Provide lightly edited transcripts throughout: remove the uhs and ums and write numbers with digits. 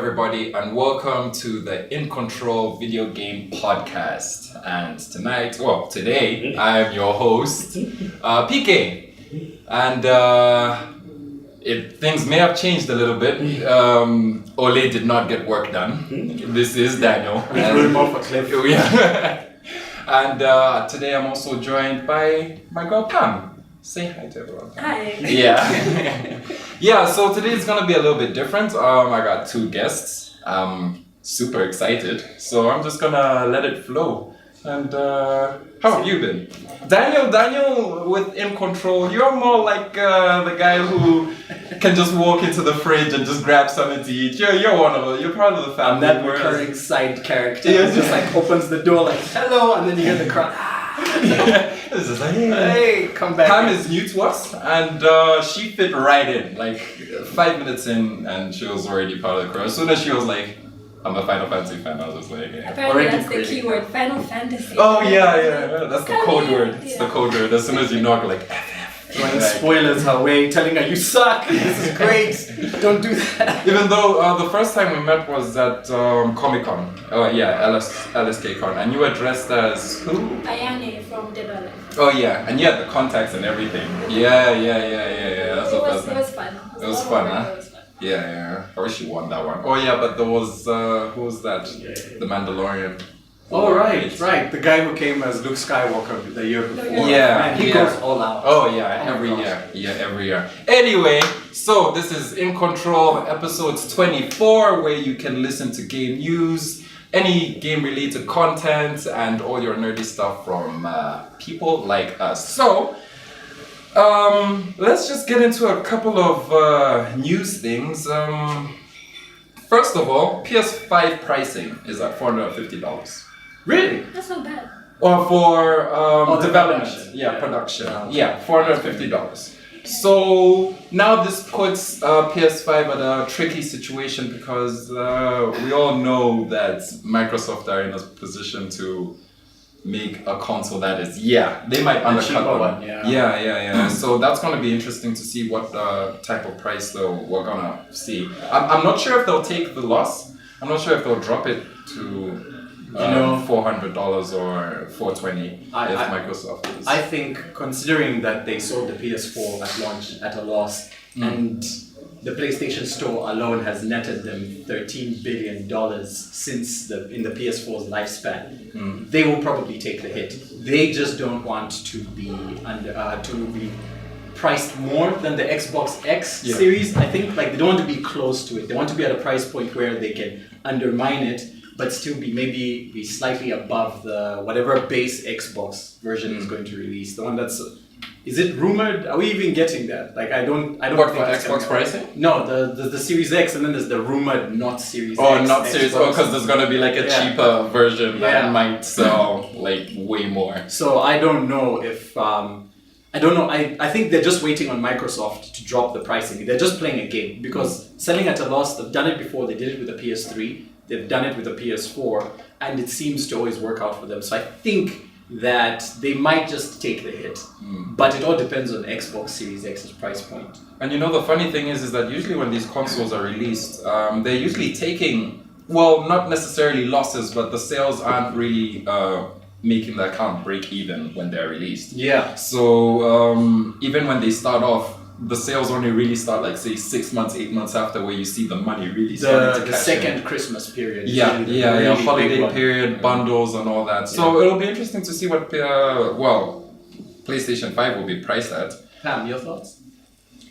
everybody, and welcome to the InCntrl video game podcast. And today, I am your host, PK. And things may have changed a little bit. Ole did not get work done. This is Daniel. We threw him off a cliff. Yeah. And today I'm also joined by my girl Pam. Say hi to everyone. Hi. Yeah. Yeah, so today is gonna be a little bit different. I got two guests. I'm super excited. So I'm just gonna let it flow. And how have you been? Daniel with InCntrl, you're more like the guy who can just walk into the fridge and just grab something to eat. You're one of them. You're part of the family. I'm that recurring side character. He just like opens the door like, hello, and then you hear the crowd. It's just like, hey, come back. Pam is new to us, and she fit right in. Like 5 minutes in, and she was already part of the crowd. As soon as she was like, I'm a Final Fantasy fan, I was just like, yeah. Apparently that's the keyword, Final Fantasy. Oh yeah, that's the code word. It's the code word. As soon as you knock, like, Throwing spoilers her way, telling her, you suck, this is great, don't do that. Even though the first time we met was at Comic Con. Oh yeah, LSK Con. And you were dressed as who? Ayane from Dead or Alive. Oh yeah, and you had the contacts and everything. Yeah. That's It was fun. It was fun, huh? Yeah. I wish you won that one. Oh yeah, but there was, who was that? The Mandalorian. Oh right. The guy who came as Luke Skywalker the year before. Yeah, Man, he goes all out. Oh yeah, every year. Anyway, so this is InCntrl episodes 24, where you can listen to game news, any game related content, and all your nerdy stuff from people like us. So let's just get into a couple of news things. First of all, PS5 pricing is at $450. Really? That's not bad. Or for development, production. Production. Yeah, $450. So now this puts PS5 at a tricky situation because we all know that Microsoft are in a position to make a console that is, they might undercut one. Yeah. So that's going to be interesting to see what type of price though we're going to see. I'm not sure if they'll take the loss. I'm not sure if they'll drop it to $400 or $420 if Microsoft is. I think considering that they sold the PS4 at launch at a loss and the PlayStation Store alone has netted them $13 billion since in the PS4's lifespan, they will probably take the hit. They just don't want to be priced more than the Xbox X series. I think like they don't want to be close to it. They want to be at a price point where they can undermine it, but still be slightly above the whatever base Xbox version is going to release. The one that's is it rumored? Are we even getting that? Like I don't What for Xbox pricing? No, the Series X, and then there's the rumored not Series X. Oh, not Series. Oh, because there's gonna be like a cheaper version that might sell like way more. So I don't know if I don't know. I think they're just waiting on Microsoft to drop the pricing. They're just playing a game because selling at a loss. They've done it before. They did it with the PS3. They've done it with the PS4, and it seems to always work out for them. So I think that they might just take the hit, but it all depends on Xbox Series X's price point. And you know the funny thing is that usually when these consoles are released, they're usually taking, well, not necessarily losses, but the sales aren't really making the account break even when they're released. Yeah. So even when they start off, the sales only really start like say 6 months, 8 months after, where you see the money really starting to the cash second in. Christmas period. Yeah, holiday period, bundles and all that. So it'll be interesting to see what PlayStation 5 will be priced at. Pam, your thoughts?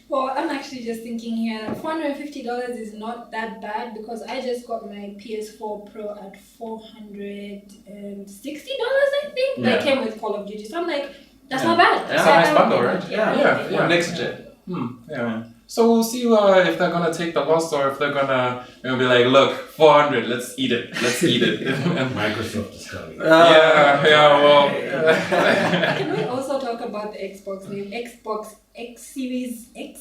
Well, I'm actually just thinking here, $450 is not that bad because I just got my PS4 Pro at $460, I think. Yeah. That came with Call of Duty. So I'm like, that's not bad. That's a nice bundle, right? Yeah. Next gen. Yeah. So we'll see if they're gonna take the loss or if they're gonna be like, look, 400, let's eat it. Microsoft is coming. Well. Can we also talk about the Xbox name? Xbox X Series X.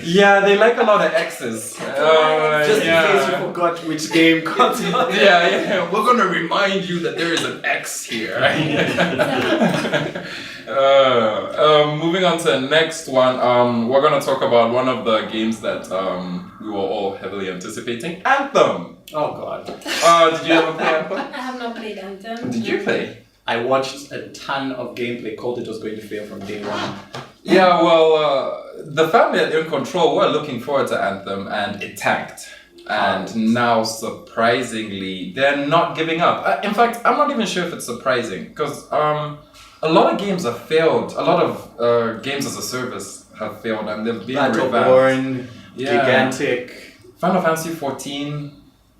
Yeah, they like a lot of X's. Just in case you forgot which game console. Yeah, we're gonna remind you that there is an X here. Moving on to the next one, we're gonna talk about one of the games that we were all heavily anticipating, Anthem. Oh god. Did you ever play Anthem? I have not played Anthem. Did you play? I watched a ton of gameplay, called it was going to fail from day one. Yeah, well, the family at InCntrl were looking forward to Anthem, and it tanked. And now, surprisingly, they're not giving up. In fact, I'm not even sure if it's surprising, because a lot of games have failed. A lot of games as a service have failed, and they've been revamped. Battleborn, Gigantic. Final Fantasy 14.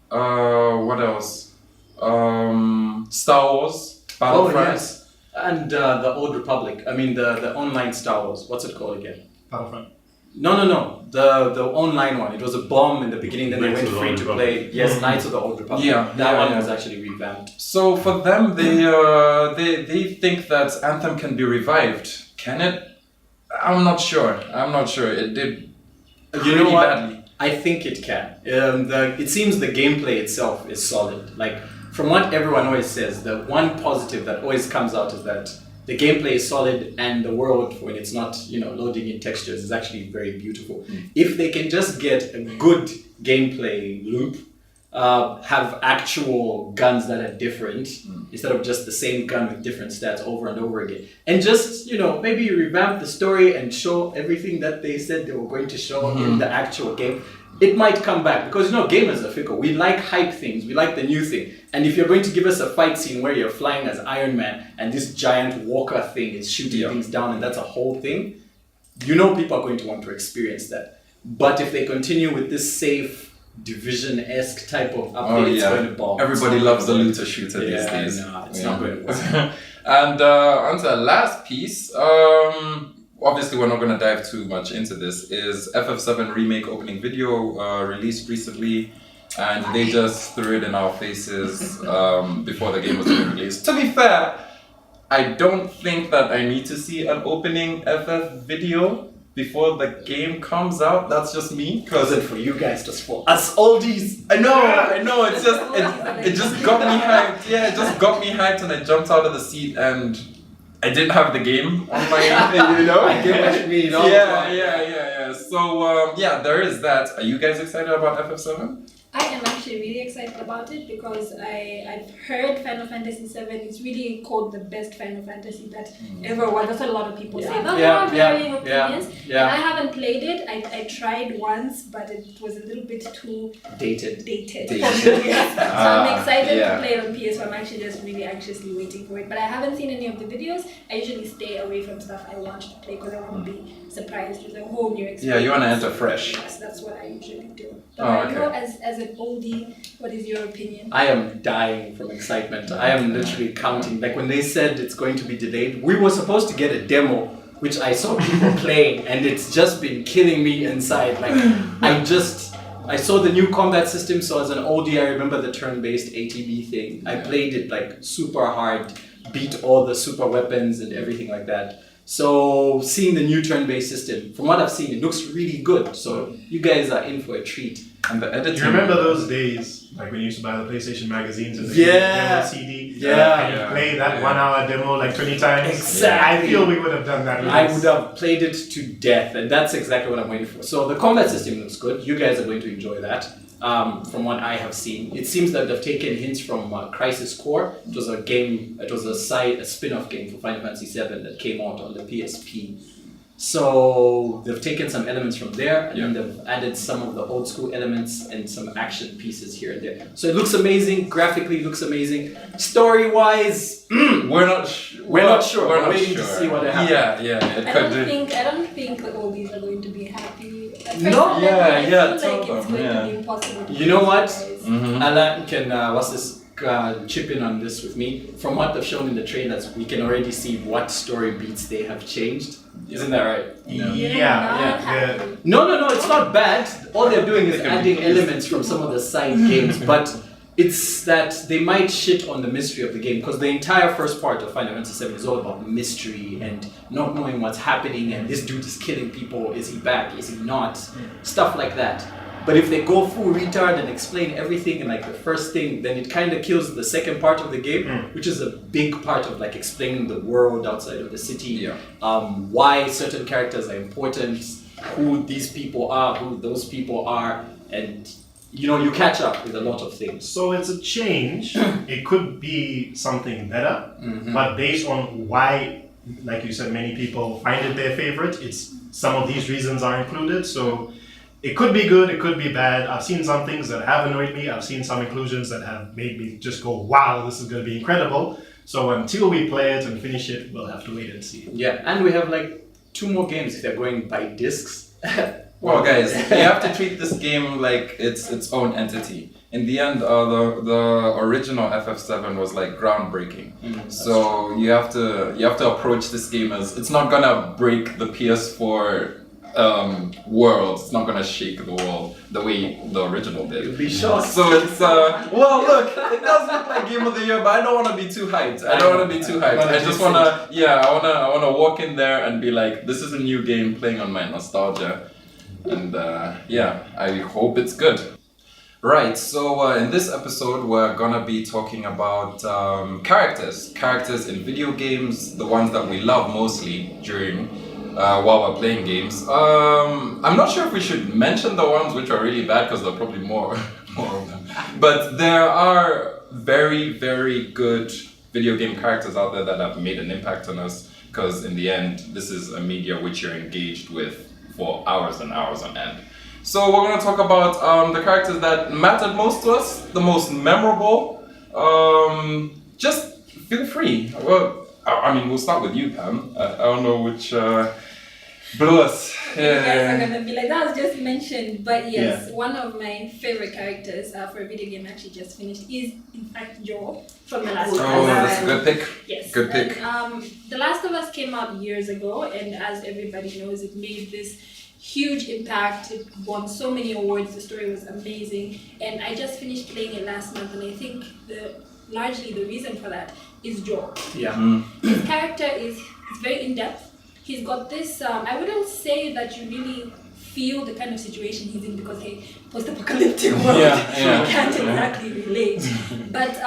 What else? Star Wars. Battlefront. Yes. And the Old Republic. I mean, the online Star Wars. What's it called again? Battlefront. No. The online one. It was a bomb in the beginning, then Knights they of the went free Old to Republic. play. Yes, Knights of the Old Republic. Yeah, that one yeah. was actually revamped. So for them, they think that Anthem can be revived. Can it? I'm not sure. It did You know what? badly. I think it can. It seems the gameplay itself is solid. Like, from what everyone always says, the one positive that always comes out is that the gameplay is solid and the world, when it's not, loading in textures, is actually very beautiful. If they can just get a good gameplay loop, have actual guns that are different, instead of just the same gun with different stats over and over again. And just, maybe revamp the story and show everything that they said they were going to show in the actual game. It might come back, because gamers are fickle. We like hype things, we like the new thing. And if you're going to give us a fight scene where you're flying as Iron Man and this giant walker thing is shooting things down and that's a whole thing, people are going to want to experience that. But if they continue with this safe, Division-esque type of update, it's going to bomb. Everybody loves the looter shooter these days. No, it's not going to work. And on to the last piece, obviously we're not going to dive too much into this, is FF7 remake opening video released recently, and they just threw it in our faces before the game was even released. To be fair, I don't think that I need to see an opening FF video before the game comes out. That's just me. Because it for you guys, just for us oldies. I know. It's just it just got me hyped. Yeah, it just got me hyped, and I jumped out of the seat, and I didn't have the game on my, I get what you mean. Yeah. So there is that. Are you guys excited about FF7? I am actually really excited about it because I've heard Final Fantasy VII is really called the best Final Fantasy that ever was. That's what a lot of people say. But there are varying opinions. And I haven't played it. I tried once, but it was a little bit too dated. So I'm excited to play it on PS. So I'm actually just really anxiously waiting for it. But I haven't seen any of the videos. I usually stay away from stuff I want to play because I want to be surprised with a whole new experience. Yeah, you want to enter fresh. Yes, that's what I usually do. But you, as an oldie, what is your opinion? I am dying from excitement. I am literally counting. Like when they said it's going to be delayed, we were supposed to get a demo, which I saw people playing, and it's just been killing me inside. Like I saw the new combat system, so as an oldie, I remember the turn-based ATB thing. I played it like super hard, beat all the super weapons and everything like that. So seeing the new turn-based system, from what I've seen, it looks really good. So you guys are in for a treat. And the editing. Do you remember those days, like when you used to buy the PlayStation magazines and the demo CD? Yeah. And you play that 1 hour demo like 20 times? Exactly. I feel we would have done that. I would have played it to death, and that's exactly what I'm waiting for. So the combat system looks good. You guys are going to enjoy that. From what I have seen, it seems that they've taken hints from Crisis Core. It was a game. It was a spin-off game for Final Fantasy VII that came out on the PSP. So they've taken some elements from there, and then they've added some of the old school elements and some action pieces here and there. So it looks amazing. Graphically, looks amazing. Story-wise, we're not sure. We're waiting to see what happens. Yeah. I don't think the oldies are going to be happy. At No. first, I feel like totally. it's going to be impossible. You know what? Mm-hmm. Alan can chip in on this with me. From what they've shown in the trailers, we can already see what story beats they have changed. Isn't that right? Yeah. No, it's not bad. All they're doing is adding elements from some of the side games, but it's that they might shit on the mystery of the game because the entire first part of Final Fantasy VII is all about mystery and not knowing what's happening and this dude is killing people, is he back, is he not, stuff like that. But if they go full retard and explain everything in like the first thing, then it kind of kills the second part of the game, which is a big part of like explaining the world outside of the city, why certain characters are important, who these people are, who those people are, and you catch up with a lot of things. So it's a change. It could be something better, but based on why, like you said, many people find it their favorite, it's some of these reasons are included. So it could be good, it could be bad. I've seen some things that have annoyed me. I've seen some inclusions that have made me just go, wow, this is going to be incredible. So until we play it and finish it, we'll have to wait and see. Yeah, and we have like 2 more games if they're going by discs. Well, guys, you have to treat this game like it's its own entity. In the end, the original FF7 was like groundbreaking. So you have to approach this game as it's not gonna break the PS4 world. It's not gonna shake the world the way the original did. You'll be shocked. So it's well, look, it does look like Game of the Year, but I don't want to be too hyped. I just wanna, I wanna walk in there and be like, this is a new game playing on my nostalgia. And I hope it's good. Right, so in this episode we're gonna be talking about characters in video games, the ones that we love mostly during while we're playing games. I'm not sure if we should mention the ones which are really bad because there are probably more of them. But there are very, very good video game characters out there that have made an impact on us because in the end this is a media which you're engaged with for hours and hours on end. So we're going to talk about the characters that mattered most to us, the most memorable. Just feel free. Well, I mean, we'll start with you, Pam. I don't know which blew us. You guys are gonna be like, that was just mentioned, but yes, one of my favorite characters for a video game I actually just finished is in fact Joel from The Last of Us. Oh, that's a good pick. Yes. Good pick. And, The Last of Us came out years ago, and as everybody knows, it made this huge impact. It won so many awards. The story was amazing, and I just finished playing it last month, and I think largely the reason for that is Joel. Yeah. His character is very in depth. He's got this, I wouldn't say that you really feel the kind of situation he's in because, hey, post-apocalyptic world, you can't exactly relate. But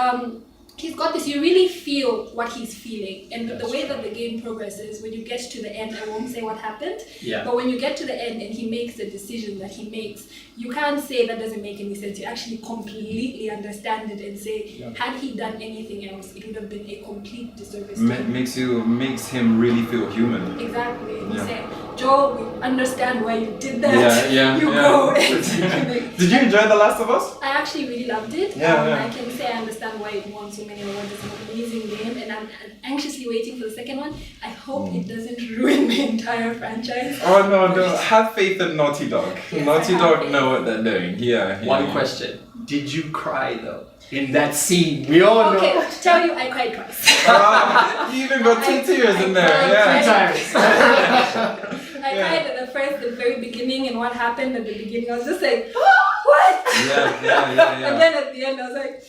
he's got this, you really feel what he's feeling. And with the way that the game progresses, when you get to the end, I won't say what happened, but when you get to the end and he makes the decision that he makes, you can't say that doesn't make any sense. You actually completely understand it and say, had he done anything else, it would have been a complete disservice to him. Makes him really feel human. Exactly. You say, Joel, we understand why you did that. Go. Did you enjoy The Last of Us? I actually really loved it. I can say I understand why it won so many awards. It's an amazing game, and I'm anxiously waiting for the second one. I hope it doesn't ruin the entire franchise. Oh no! Have faith in Naughty Dog. Yes, Naughty Dog know what they're doing. One question: did you cry though in that scene? We all know. Okay, to tell you, I cried twice. You even got 2 tears in there. I cried at the very beginning, and what happened at the beginning, I was just like, what? Yeah. And then at the end, I was like,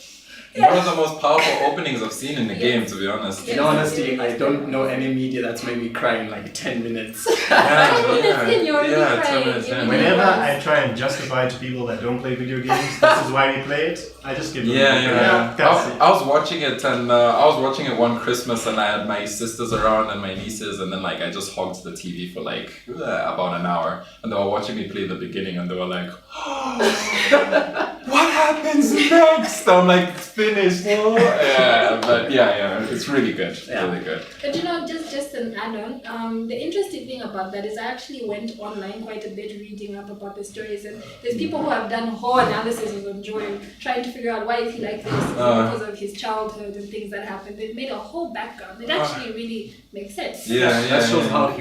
one of the most powerful openings I've seen in the game, to be honest. In honesty, I don't know any media that's made me cry in like 10 minutes. 10 minutes in, you're already crying. Whenever I try and justify to people that don't play video games, this is why we play it, I just give them I was watching it, and I was watching it one Christmas, and I had my sisters around and my nieces, and then like I just hogged the TV for like about an hour, and they were watching me play the beginning, and they were like, what happens next? I'm like, it's finished. It's really good. Really good. But just an add-on. The interesting thing about that is I actually went online quite a bit reading up about the stories, and there's people who have done whole analysis on Joel, trying to figure out why is he like this, because of his childhood and things that happened. They've made a whole background. It actually really makes sense. That shows how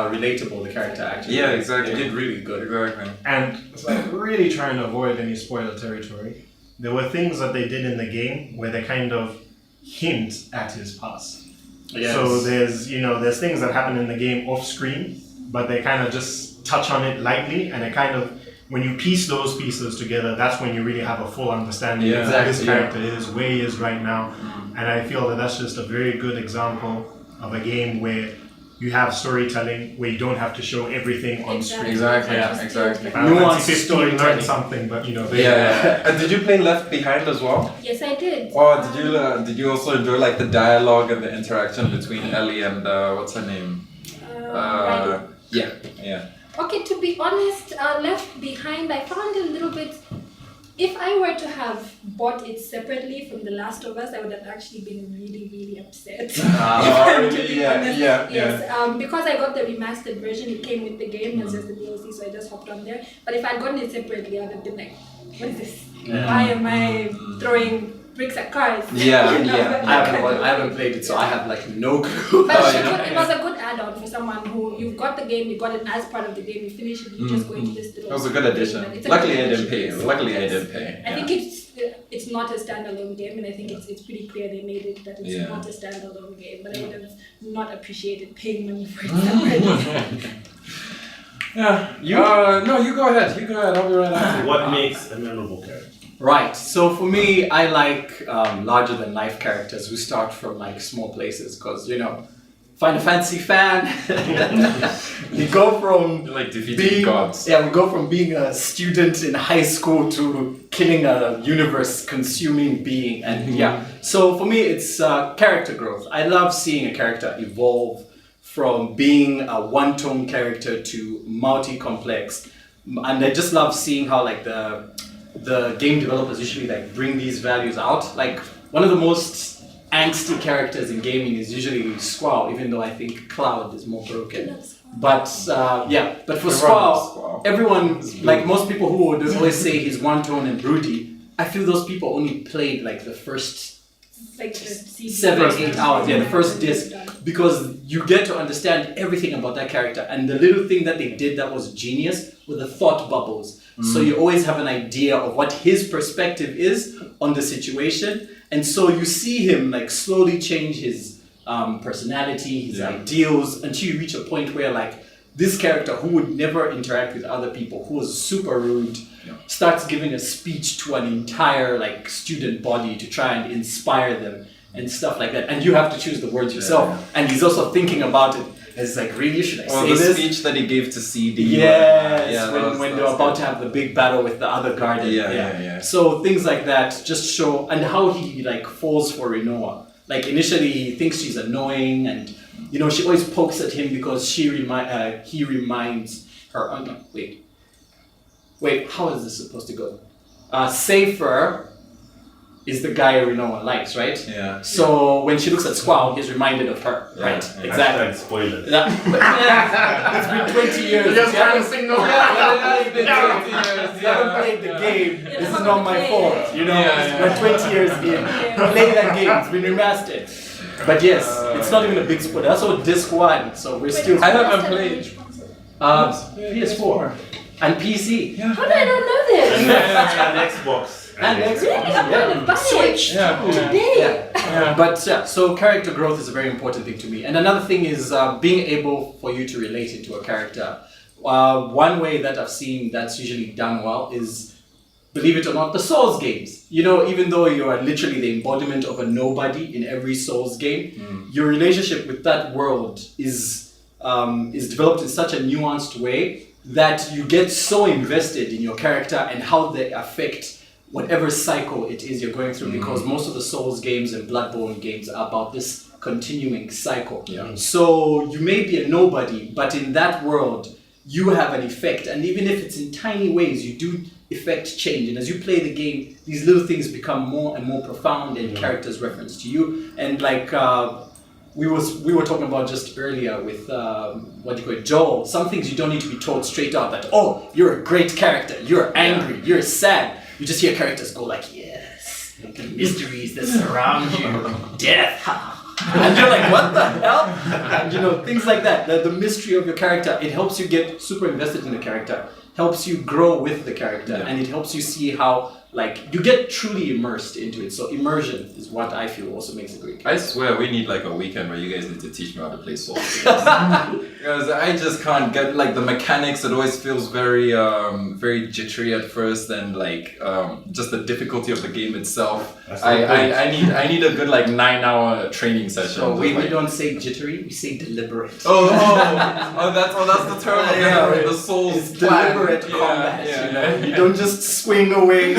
relatable the character actually is. Yeah, exactly. They did really good. Exactly. And it's like really trying to avoid any spoiler territory. There were things that they did in the game where they kind of hint at his past. Yes. So there's things that happen in the game off screen, but they kind of just touch on it lightly, and it kind of when you piece those pieces together, that's when you really have a full understanding of who this character is, where he is right now. And I feel that that's just a very good example of a game where you have storytelling where you don't have to show everything on screen. Exactly. Nuanced storytelling. Learned something, but And did you play Left Behind as well? Yes, I did. Or did you also enjoy like the dialogue and the interaction between Ellie and what's her name? Yeah. Okay, to be honest, Left Behind, I found it a little bit. If I were to have bought it separately from The Last of Us, I would have actually been really, really upset. Yes, because I got the remastered version, it came with the game as just the DLC, so I just hopped on there. But if I'd gotten it separately, I would have been like, what is this? Why am I throwing bricks at cars? I haven't played it, so I have like no clue. But it was a good add-on for someone who you've got the game, you got it as part of the game, you finish it, you just go into this little. It was a good addition. Luckily, I didn't pay. I think it's not a standalone game, and I think it's pretty clear they made it that it's not a standalone game. But I would have not appreciated paying money for it separately. No, you go ahead. I'll be right after. What makes a memorable character? Right, so for me, I like larger than life characters who start from like small places, because Final Fantasy fan, we go from like defeating gods. Yeah, we go from being a student in high school to killing a universe-consuming being, and So for me, it's character growth. I love seeing a character evolve from being a one-tone character to multi-complex, and I just love seeing how like the game developers usually like bring these values out. Like one of the most angsty characters in gaming is usually Squall, even though I think Cloud is more broken. But for Squall, everyone, like most people who would always say he's one tone and broody, I feel those people only played like the first 7-8 hours, the first disc, because you get to understand everything about that character. And the little thing that they did that was genius were the thought bubbles. So you always have an idea of what his perspective is on the situation. And so you see him like slowly change his personality, his ideals, until you reach a point where like this character who would never interact with other people, who was super rude, starts giving a speech to an entire like student body to try and inspire them and stuff like that. And you have to choose the words yourself. And he's also thinking about it. It's like, really, should I say the this? speech that he gave to CD. Yes, when they're about to have the big battle with the other guardian. So things like that just show, and how he like falls for Rinoa. Like initially he thinks she's annoying, and she always pokes at him because he reminds her. Oh, no, wait, how is this supposed to go? Safer is the guy Rinoa likes, right? Yeah. So when she looks at Squall, he's reminded of her, right? Exactly. Spoilers. It's been 20 years. Just trying to signal. It's been 20 years. You haven't played the game. This is not my fault. We're 20 years in. Play that game. It's been remastered. But yes, it's not even a big spoiler. That's all disc 1, so we're still. I haven't played. PS4 and PC. How did I not know this? And Xbox. And Xbox. Really? I'm going to buy Switch. Today. But so character growth is a very important thing to me. And another thing is being able for you to relate into a character. One way that I've seen that's usually done well is, believe it or not, the Souls games. Even though you are literally the embodiment of a nobody in every Souls game, your relationship with that world is developed in such a nuanced way that you get so invested in your character and how they affect whatever cycle it is you're going through, because most of the Souls games and Bloodborne games are about this continuing cycle. So you may be a nobody, but in that world you have an effect, and even if it's in tiny ways, you do effect change. And as you play the game, these little things become more and more profound, and characters reference to you. And like we were talking about just earlier with Joel, some things you don't need to be told straight out that, oh, you're a great character, you're angry, you're sad. You just hear characters go like, yes, the mysteries that surround you, death. And you're like, what the hell? And things like that. The mystery of your character, it helps you get super invested in the character, helps you grow with the character, and it helps you see how like you get truly immersed into it. So immersion is what I feel also makes a great game. I swear we need like a weekend where you guys need to teach me how to play Souls games. Because I just can't get like the mechanics. It always feels very very jittery at first, and like just the difficulty of the game itself. I need a good like 9-hour training session. So we don't say jittery, we say deliberate. That's the term. The Souls it's deliberate combat. You don't just swing away.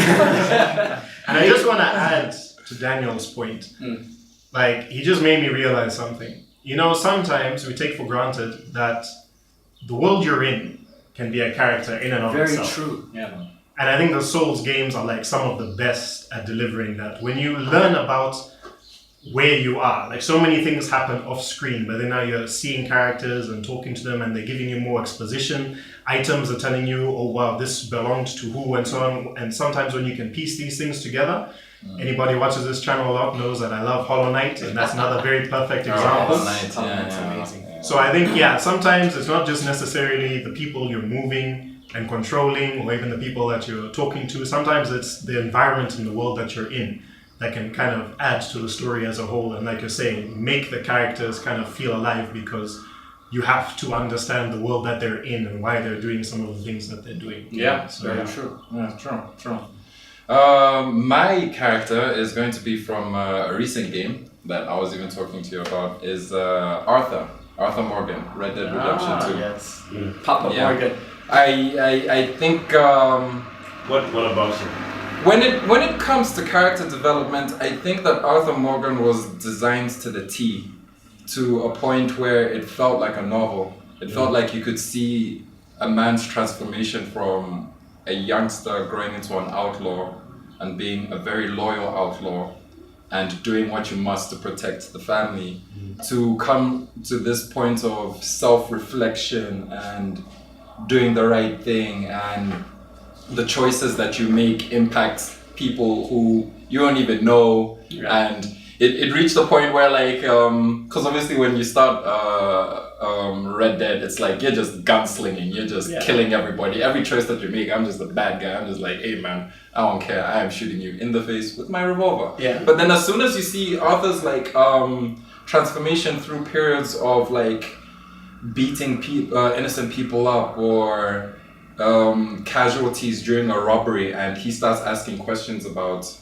And I just want to add to Daniel's point. Like, he just made me realize something. You know, sometimes we take for granted that the world you're in can be a character in and of itself. Very true. Yeah. And I think the Souls games are like some of the best at delivering that. When you learn about where you are, like so many things happen off screen, but then now you're seeing characters and talking to them and they're giving you more exposition. Items are telling you, oh wow, this belonged to who and so on. And sometimes when you can piece these things together, anybody who watches this channel a lot knows that I love Hollow Knight, and that's another very perfect example. Hollow Knight, amazing. So I think, sometimes it's not just necessarily the people you're moving and controlling, or even the people that you're talking to. Sometimes it's the environment in the world that you're in that can kind of add to the story as a whole, and like you're saying, make the characters kind of feel alive, because you have to understand the world that they're in and why they're doing some of the things that they're doing. Very true. Yeah, true. My character is going to be from a recent game that I was even talking to you about, is Arthur Morgan, Red Dead Redemption 2. Yes. Papa Morgan. I think What about him? when it comes to character development, I think that Arthur Morgan was designed to the T, to a point where it felt like a novel. It felt like you could see a man's transformation from a youngster growing into an outlaw and being a very loyal outlaw and doing what you must to protect the family, to come to this point of self-reflection and doing the right thing, and the choices that you make impact people who you don't even know. And it reached a point where like, because obviously when you start Red Dead, it's like you're just gunslinging, you're just killing everybody. Every choice that you make, I'm just the bad guy. I'm just like, hey man, I don't care. I am shooting you in the face with my revolver. Yeah. But then as soon as you see Arthur's like transformation through periods of like beating innocent people up, or casualties during a robbery, and he starts asking questions about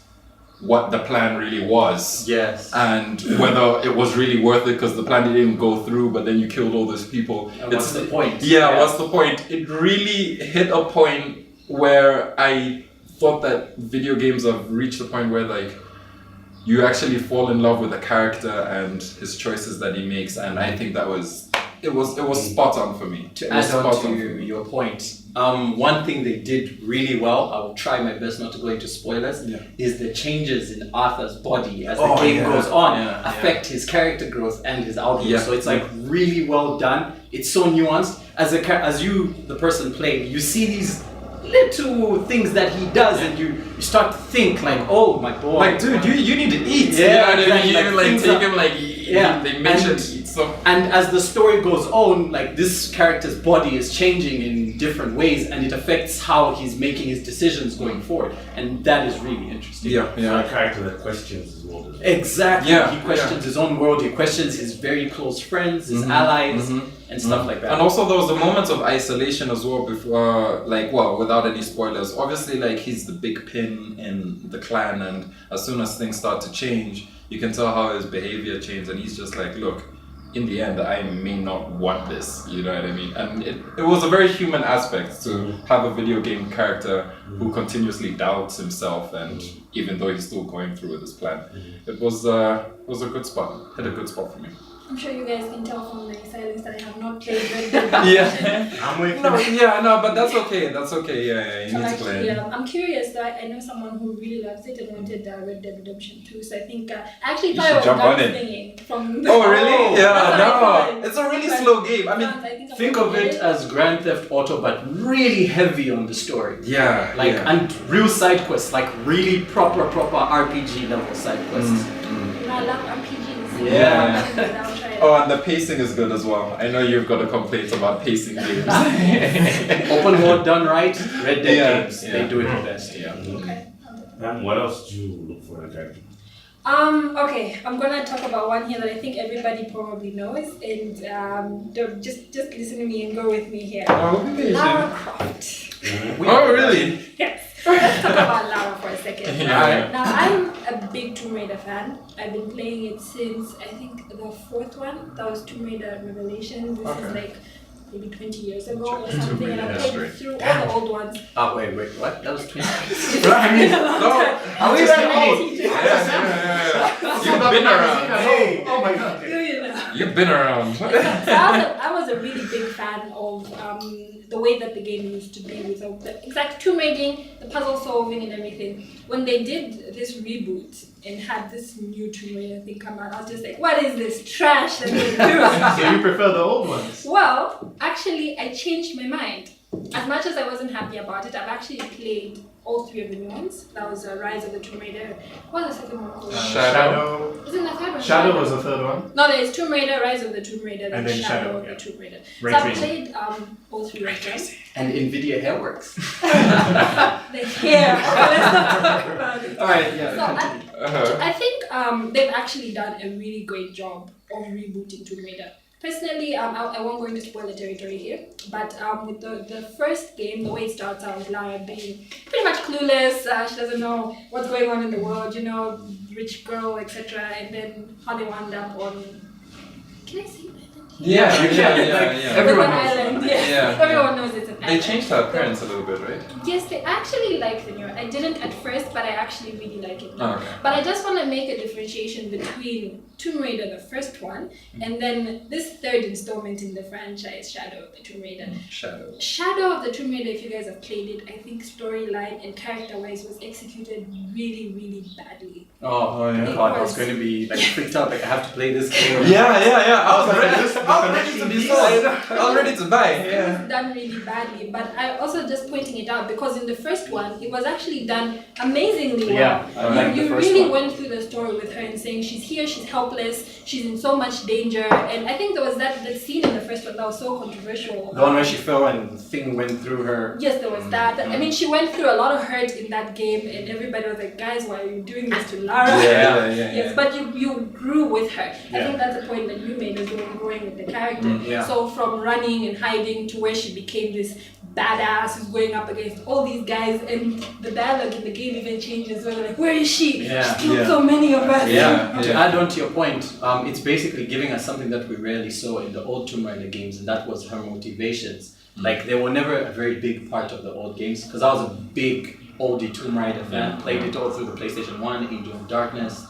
what the plan really was. Yes. And whether it was really worth it, because the plan didn't go through, but then you killed all those people. And what's the point? Yeah, what's the point? It really hit a point where I thought that video games have reached a point where like you actually fall in love with the character and his choices that he makes, and I think that was spot on for me. To add on to your point, one thing they did really well, I will try my best not to go into spoilers, is the changes in Arthur's body as the game goes on affect his character growth and his outlook. So it's like really well done. It's so nuanced. As you, the person playing, you see these little things that he does, and you start to think like, oh my boy, like dude, you need to eat. Yeah, you know what I mean? You like take him like they mentioned eat so. And as the story goes on, like this character's body is changing in different ways, and it affects how he's making his decisions going forward, and that is really interesting. So a character that questions his world as well. Exactly. He questions his own world. He questions his very close friends, his allies, and stuff like that. And also there was a moment of isolation as well before, like, well, without any spoilers. Obviously, like, he's the big pin in the clan, and as soon as things start to change, you can tell how his behavior changes, and he's just like, look, in the end, I may not want this, you know what I mean? And it was a very human aspect to have a video game character who continuously doubts himself, and even though he's still going through with his plan. It was a good spot, hit a good spot for me. I'm sure you guys can tell from my silence that I have not played Red Dead Redemption. I'm with but that's okay. That's okay. You need to play. I'm curious. Though I know someone who really loves it and wanted Red Dead Redemption 2. So I think I actually thought it was gunslinging from. Oh really? Yeah. It's a really slow game. I mean, think of it as Grand Theft Auto, but really heavy on the story. And real side quests, like really proper RPG level side quests. I love RPGs. And the pacing is good as well. I know you've got a complaint about pacing games. Open world done right, Red Dead games, they do it the best. Okay. And what else do you look for in a character? Okay, I'm gonna talk about one here that I think everybody probably knows, and don't just listen to me and go with me here. Lara Croft. Oh, really? Yes. Let's talk about Lara for a second. Yeah. Now, I'm a big Tomb Raider fan. I've been playing it since, I think, the 4th one. That was Tomb Raider Revelations. This is like maybe 20 years ago or something. And I played through all the old ones. Oh, wait, what? That was 20 years. No. Are we that old? Yeah. You've been around. Hey, oh my god. Do you know? You've been around. So I was a really big fan of the way that the game used to be with the exact tomb raiding, the puzzle solving and everything. When they did this reboot and had this new Tomb Raider thing come out, I was just like, what is this trash that they're doing? So you prefer the old ones? Well, actually, I changed my mind. As much as I wasn't happy about it, I've actually played all 3 of the new ones. That was Rise of the Tomb Raider. What was the second one called? Shadow. Isn't the third one? Shadow was the third one. No, there's Tomb Raider, Rise of the Tomb Raider, And then Shadow, of the yeah. Tomb Raider. Ray So I tracing. played all 3 of them. And NVIDIA hair works. The hair. Let's not talk about it. Alright, yeah. So I think they've actually done a really great job of rebooting Tomb Raider. Personally, I won't go into spoiler territory here, but with the first game, the way it starts out with Lara being pretty much clueless, she doesn't know what's going on in the world, you know, rich girl, etc., and then how they wound up on... Can I say that? Yeah. Everyone With an knows. island, yes. Yeah, Everyone knows it's an They island. changed her appearance a little bit, right? Yes, they actually like the new. I didn't at first, but I actually really like it now. Oh, okay. But I just want to make a differentiation between Tomb Raider, the first one, and then this 3rd installment in the franchise, Shadow of the Tomb Raider. Shadow of the Tomb Raider, if you guys have played it, I think storyline and character-wise was executed really, really badly. Oh, yeah. God, I was going to be like freaked out, like I have to play this game. Yeah. I was Like, ready to be sold. I was ready to buy. It was done really badly, but I also just pointing it out because in the first one, it was actually done amazingly well. Yeah, I like the You first really one. went through the story with her and saying she's here, she's helpless, she's in so much danger, and I think there was that scene in the first one that was so controversial. The one where she fell and the thing went through her. Yes, there was that. I mean, she went through a lot of hurt in that game, and everybody was like, "Guys, why are you doing this to Lara?" Yeah. Yes, but you grew with her. I Yeah. think that's the point that you made as well, growing with the character. Yeah. So from running and hiding to where she became this badass who's going up against all these guys, and the dialogue in the game even changes. Where they're like, "Where is she? Yeah. She killed so many of us." To add on to your point, it's basically giving us something that we rarely saw in the old Tomb Raider games, and that was her motivations. Like, they were never a very big part of the old games, because I was a big oldie Tomb Raider fan, played it all through the PlayStation 1, Angel of Darkness,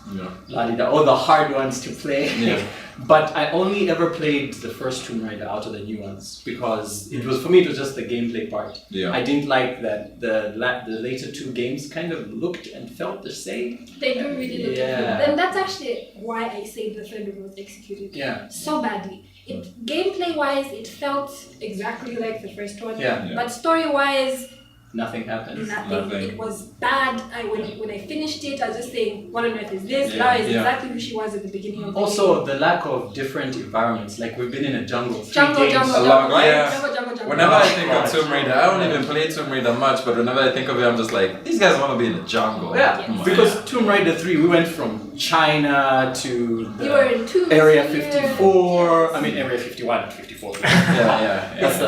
all the hard ones to play. Yeah. But I only ever played the first Tomb Raider out of the new ones, because it was, for me, it was just the gameplay part. Yeah. I didn't like that the later 2 games kind of looked and felt the same. They do really look Yeah. good. And that's actually why I say the 3rd one was executed so badly. Gameplay wise, it felt exactly like the first one. Yeah. But story wise, Nothing happens. nothing. It was bad. When I finished it, I was just saying, what on earth is this? Yeah. Lara is Yeah. exactly who she was at the beginning of the Also, game. the lack of different environments. Like, we've been in a jungle. 3 Jungle. games. Jungle. Whenever I think of Tomb Raider, I don't even play Tomb Raider much, but whenever I think of it, I'm just like, these guys want to be in the jungle. Yeah, Yes. because Tomb Raider 3, we went from China to You were in two Area years. 54. I mean, Area 51 and 54.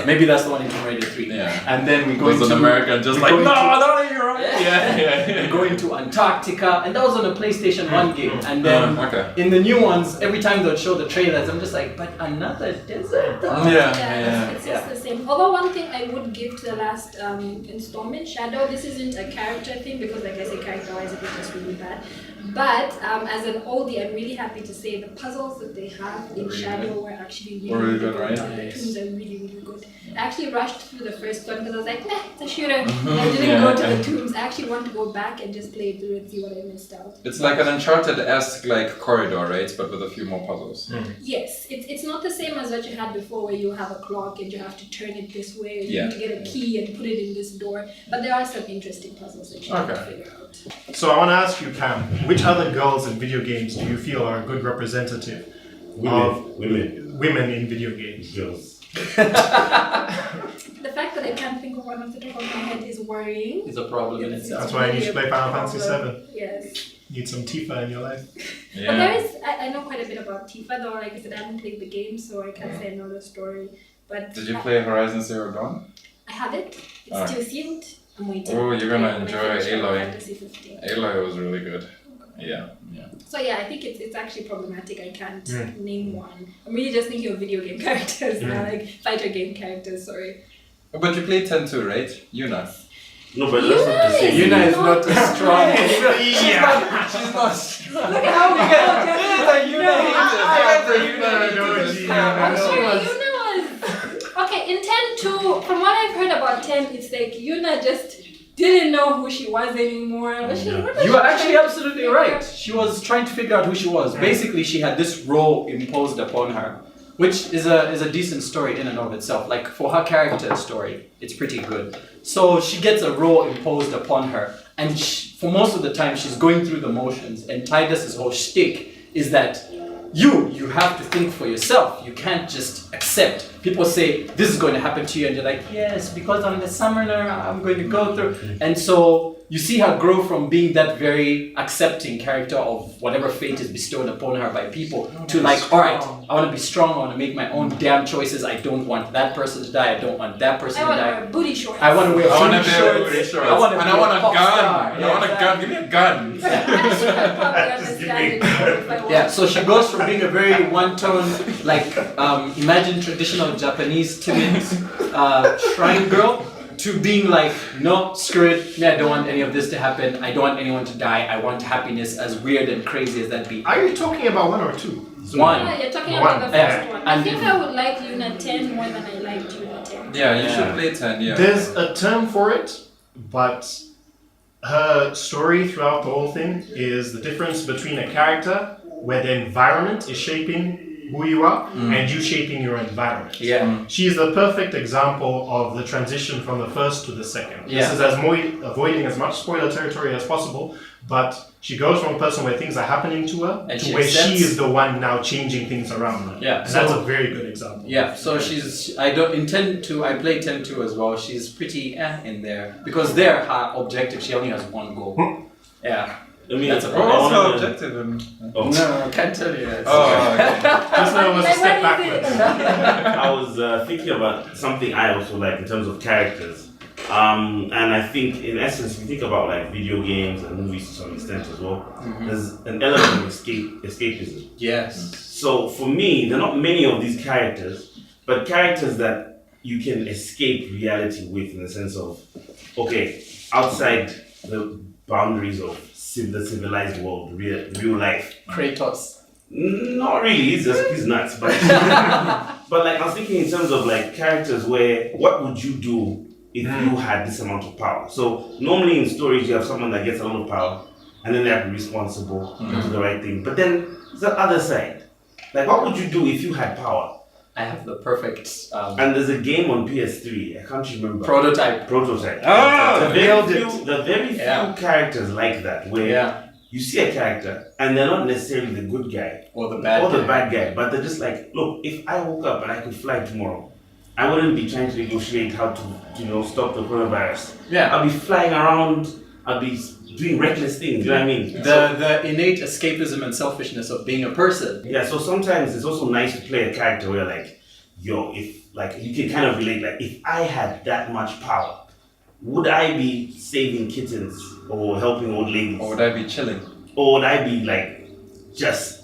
Maybe that's the one in Tomb Raider 3. Yeah. And then we go Goes into an American just like, go no, into- not in Europe. we go into Antarctica, and that was on a PlayStation 1 game. And then Okay. in the new ones, every time they'll show the trailers, I'm just like, but another desert? It's just the same. Although one thing I would give to the last installment, Shadow, this isn't a character thing because, like I said, character-wise it was just really bad. But as an oldie, I'm really happy to say the puzzles that they have in Shadow were actually really good, right? The tombs are really, really good. I actually rushed through the first one because I was like, nah, it's a shooter. Mhm. I didn't Yeah, go to yeah. the tombs. I actually want to go back and just play it through and see what I missed out. It's like an Uncharted-esque like corridor, right? But with a few more puzzles. Yes, it's not the same as what you had before where you have a clock and you have to turn it this way, or you need to get a key and put it in this door. But there are some interesting puzzles that you can figure out. So I want to ask you, Pam, which other girls in video games do you feel are a good representative of Women. women in video games? Girls. The fact that I can't think of one off the top of my head is worrying. It's a problem in itself. That's why you should play Final Fantasy VII. Yes. Need some Tifa in your life. But there is, I know quite a bit about Tifa, though. Like I said, I haven't played the game, so I can't say I know the story. But Did you play Horizon Zero Dawn? I have it. It's still sealed. I'm waiting. Oh, you're gonna enjoy Aloy. Fantasy 15. Aloy was really good. Yeah. So yeah, I think it's actually problematic. I can't name one. I'm really just thinking of video game characters now, like fighter game characters. Sorry. But you played 10 too, right? Yuna. No, but that's not the same. Yuna is not as strong. She's not strong. Look at how we get the Yuna I'm sure Yuna was okay in 10-2. From what I've heard about 10, it's like Yuna just didn't know who she was anymore. You are actually absolutely right. She was trying to figure out who she was. Basically, she had this role imposed upon her, which is a decent story in and of itself. Like for her character story, it's pretty good. So she gets a role imposed upon her, and for most of the time, she's going through the motions. And Tidus's whole shtick is that you have to think for yourself. You can't just accept. People say, this is going to happen to you, and you're like, yes, because I'm the summoner, I'm going to go through. And so you see her grow from being that very accepting character of whatever fate is bestowed upon her by people to like, all right, I want to be strong, I want to make my own damn choices. I don't want that person to die, I don't want that person to die. I want to wear booty shorts. I want to wear booty shorts. I want a gun. I want a gun. Give me a gun. Yeah, so she goes from being a very one-tone, like, imagine traditional Japanese timid shrine girl to being like, no, screw it, I don't want any of this to happen, I don't want anyone to die, I want happiness, as weird and crazy as that be. Are you talking about 1 or 2? One. Yeah, you're talking about the first one. I And think I would like Yuna 10 more than I liked Yuna 10. Yeah, you should play 10, yeah. There's a term for it, but her story throughout the whole thing is the difference between a character where the environment is shaping who you are and you shaping your environment. Yeah. She is the perfect example of the transition from the first to the second. Yeah. This is avoiding as much spoiler territory as possible, but she goes from a person where things are happening to her And to where she is the one now changing things around her. Yeah, And so- that's a very good example. Yeah, so I play 10-2 as well, she's pretty in there. Because there, her objective, she only has one goal. Yeah. I mean, That's a Oh, problem. what's her objective? Oh. No, I can't tell you. Oh, okay. Just know it was a Like, step what is backwards. I was thinking about something I also like in terms of characters. And I think, in essence, if you think about like video games and movies to some extent as well, there's an element of escapism. Yes. So for me, there are not many of these characters, but characters that you can escape reality with, in the sense of, okay, outside the boundaries of the civilized world, real life. Kratos. Not really, he's nuts, but but like I was thinking in terms of like characters where what would you do if you had this amount of power? So normally in stories you have someone that gets a lot of power and then they have to be responsible and do the right thing. But then there's the other side. Like what would you do if you had power? I have the perfect And there's a game on PS3, I can't remember. prototype. The very few Yeah. characters like that where Yeah. you see a character and they're not necessarily the good guy Or the bad or the guy. bad guy, but they're just like, look, if I woke up and I could fly tomorrow, I wouldn't be trying to negotiate how to, stop the coronavirus. Yeah. I'll be flying around, I'll be doing reckless things, you know what I mean? The innate escapism and selfishness of being a person. Yeah, so sometimes it's also nice to play a character where like, yo, if like you can kind of relate, like if I had that much power, would I be saving kittens or helping old ladies? Or would I be chilling? Or would I be like just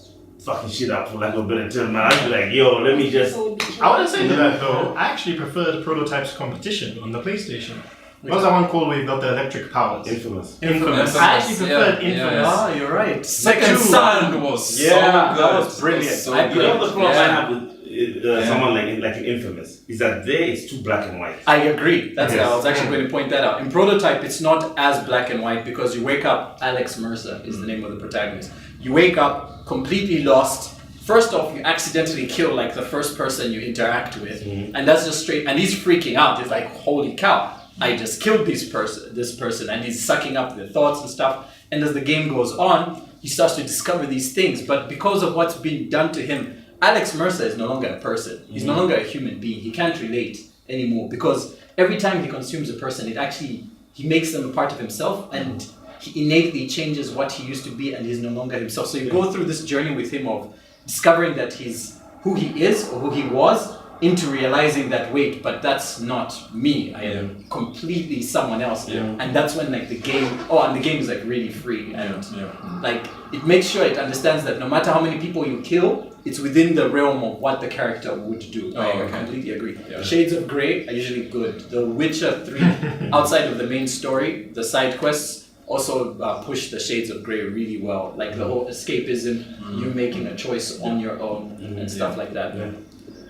fucking shit up for lack of a better term? Man, I'd be like, yo, let me just. I wouldn't say to that though. I actually preferred Prototype's competition on the PlayStation. What was that one called where you got the electric powers? Infamous. Infamous. I actually preferred Infamous. Ah, you're right. Second Son was Yeah, so that good. was brilliant. So I You know the problem I Yeah. have with someone like an Infamous is that there it's too black and white. I agree. That's Yes. I was actually going to point that out. In Prototype, it's not as black and white because you wake up. Alex Mercer is the name of the protagonist. You wake up completely lost. First off, you accidentally kill like the first person you interact with, and that's just straight. And he's freaking out. He's like, "Holy cow! I just killed this person," and he's sucking up the thoughts and stuff. And as the game goes on, he starts to discover these things. But because of what's been done to him, Alex Mercer is no longer a person. He's no longer a human being. He can't relate anymore because every time he consumes a person, he makes them a part of himself, and he innately changes what he used to be, and he's no longer himself. So you go through this journey with him of discovering that he's who he is or who he was, into realizing that, wait, but that's not me. I am completely someone else. And that's when like the game, and the game is like really free, and like it makes sure it understands that no matter how many people you kill, it's within the realm of what the character would do. I completely agree. Shades of Grey are usually good. The Witcher 3, outside of the main story, the side quests also push the Shades of Grey really well. Like the whole escapism, you making a choice on your own and stuff like that.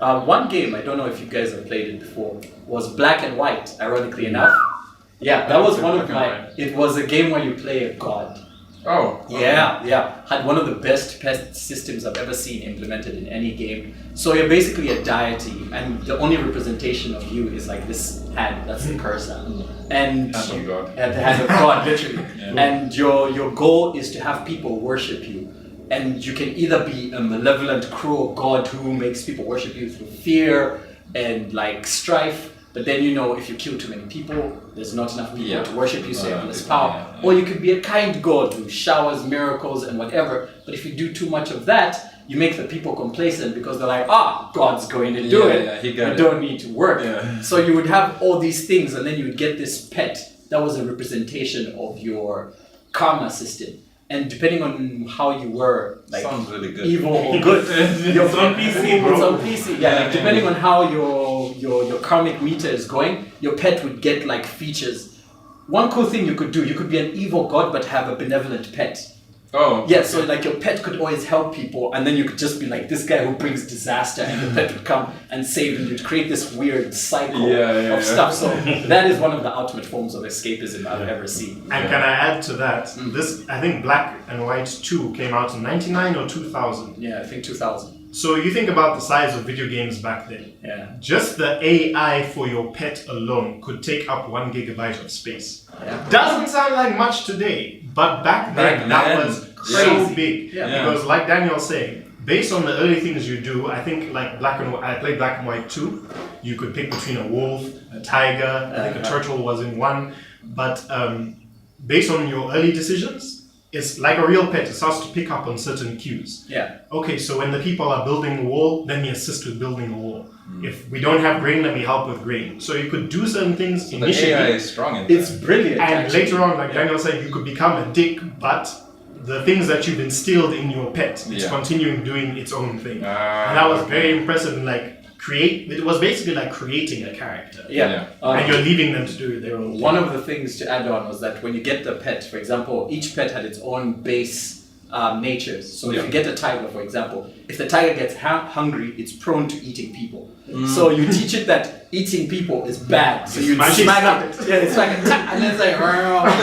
One game, I don't know if you guys have played it before, was Black and White, ironically enough. Yeah, that was one of my... It was a game where you play a god. Oh. Yeah. Had one of the best pest systems I've ever seen implemented in any game. So you're basically a deity, and the only representation of you is like this hand, that's the cursor. And hand of God. At the hand of God, literally. And your goal is to have people worship you. And you can either be a malevolent, cruel god who makes people worship you through fear and like strife, but then you know if you kill too many people, there's not enough people to worship you, so you have less power. Or you could be a kind god who showers miracles and whatever, but if you do too much of that, you make the people complacent because they're like, God's going to do it. I don't need to work. So you would have all these things, and then you would get this pet that was a representation of your karma system. And depending on how you were, like sounds really good. Evil or good, it's on PC, bro. It's on PC. Like, depending on how your karmic meter is going, your pet would get like features. One cool thing you could do, you could be an evil god but have a benevolent pet. Oh. Yeah, so like your pet could always help people, and then you could just be like this guy who brings disaster, and the pet would come and save, and you'd create this weird cycle of stuff. So that is one of the ultimate forms of escapism I've ever seen. And can I add to that? This, I think Black and White 2 came out in 99 or 2000. Yeah, I think 2000. So you think about the size of video games back then. Yeah. Just the AI for your pet alone could take up 1 gigabyte of space. Yeah. Doesn't sound like much today, but back then that was so big. Because like Daniel's saying, based on the early things you do, I think like I played Black and White 2, you could pick between a wolf, a tiger, I think a turtle was in one, but based on your early decisions, it's like a real pet. It starts to pick up on certain cues. Yeah. Okay, so when the people are building a wall, let me assist with building a wall. If we don't have grain, let me help with grain. So you could do certain things initially. The AI is strong in It's brilliant. And later on, like Daniel said, you could become a dick, but the things that you've instilled in your pet, it's continuing doing its own thing. And that was very impressive. And like it was basically like creating a character. And you're leaving them to do their own thing. One of the things to add on was that when you get the pet, for example, each pet had its own base natures. So if you get a tiger, for example, if the tiger gets hungry, it's prone to eating people. So you teach it that eating people is bad. So you smack it. Yeah, it's like and then it's like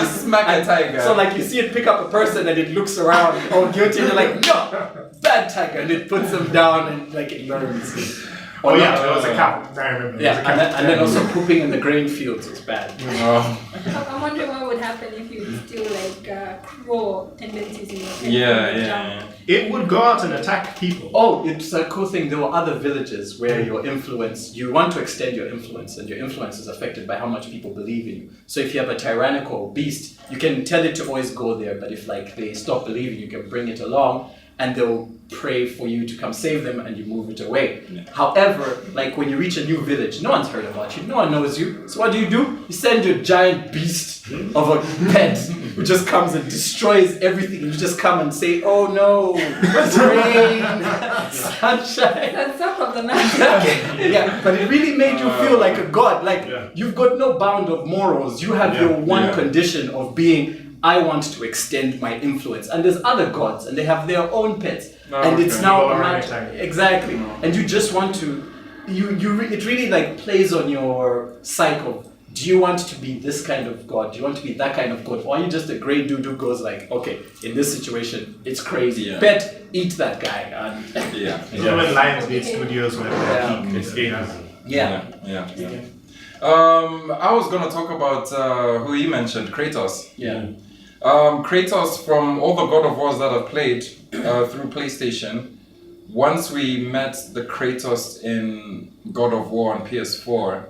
just smack a tiger. So like you see it pick up a person and it looks around all guilty and you're like, no, bad tiger, and it puts them down and like it learns. Oh yeah, there was a cow. I remember. Yeah, and then also pooping in the grain fields is bad. I'm wondering what would happen if you instill like cruel tendencies in your pet. It would go out and attack people. Oh, it's a cool thing. There were other villages where your influence, you want to extend your influence, and your influence is affected by how much people believe in you. So if you have a tyrannical beast, you can tell it to always go there, but if like they stop believing, you can bring it along, and they'll pray for you to come save them, and you move it away. However, like when you reach a new village, no one's heard about you, no one knows you. So what do? You send your giant beast of a pet who just comes and destroys everything. You just come and say, oh no, rain, sunshine. That's so problematic. Yeah, but it really made you feel like a god. Like you've got no bound of morals. You have your one condition of being, I want to extend my influence. And there's other gods, and they have their own pets. And it's now a matter. Exactly. And you just want to, it really like plays on your cycle. Do you want to be this kind of god? Do you want to be that kind of god? Or are you just a great dude who goes like, okay, in this situation, it's crazy. Pet, eat that guy. Even Lionsgate Studios were escapism. I was gonna talk about who you mentioned, Kratos. Kratos, from all the God of Wars that I've played through PlayStation, once we met the Kratos in God of War on PS4,